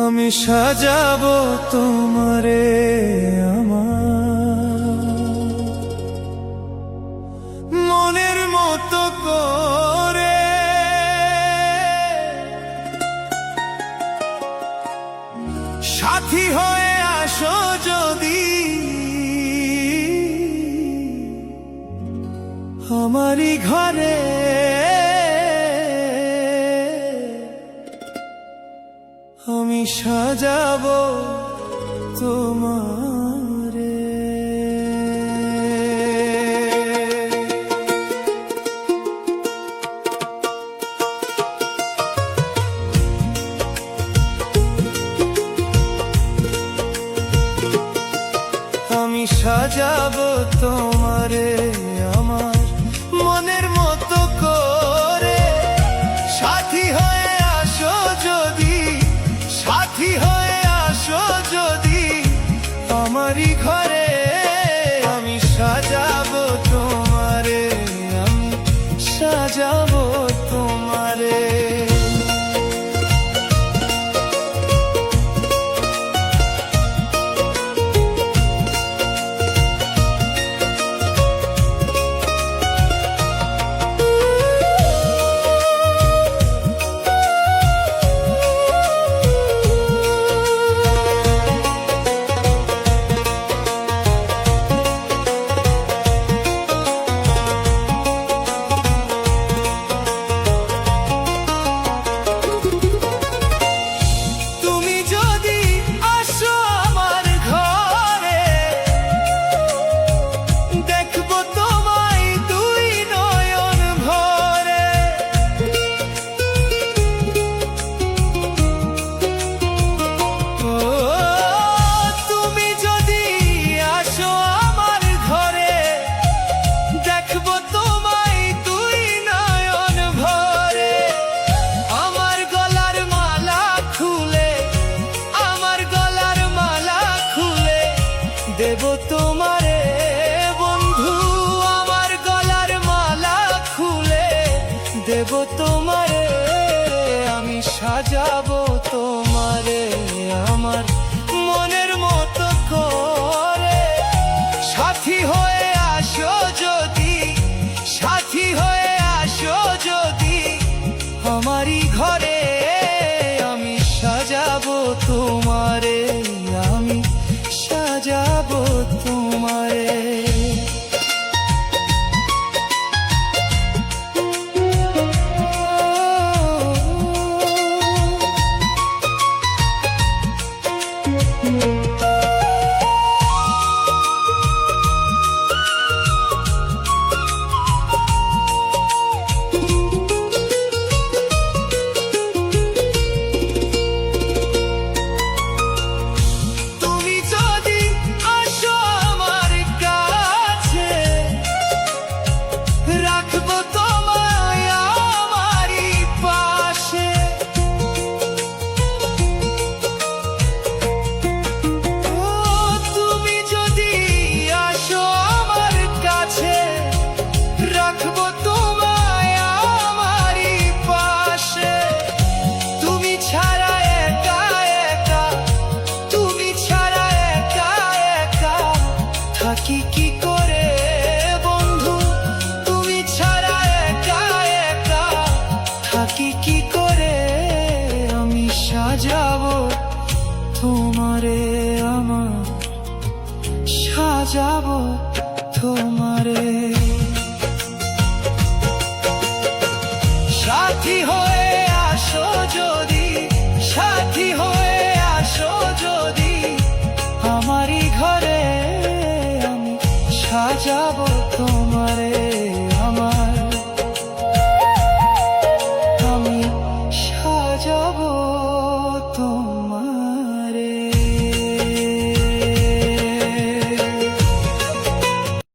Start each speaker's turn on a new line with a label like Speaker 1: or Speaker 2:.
Speaker 1: আমি সাজাবো তোমারে আমার মনের মতো করে, সাথী হয়ে আসো যদি আমারই ঘরে। আমি সাজাবো তোমারে। আমি সাজাবো তোমারে আমার মনের মতো করে, সাথী হয়ে আসো যদি, সাথী হয়ে আসো যদি আমারই ঘরে। আমি সাজাবো তোমারে, আমি সাজাবো তোমারে। দেব তোমারে বন্ধু আমার গলার মালা খুলে, দেব তোমারে। আমি সাজাবো তোমারে আমার মনের মতো করে, সাথী হয়ে আসো যদি, সাথী হয়ে আসো যদি আমারই ঘরে। আমি সাজাবো তোমারে, আমি সাজাবো তোমারে। থাকি কি করে বন্ধু তুমি ছাড়া একা একা, থাকি কি করে। আমি সাজাবো তোমারে আমার, সাজাবো তোমারে। সাথী হয়ে আসো যদি, সাথী হয়ে আসো যদি আমারই ঘরে। সাজাবো তোমারে।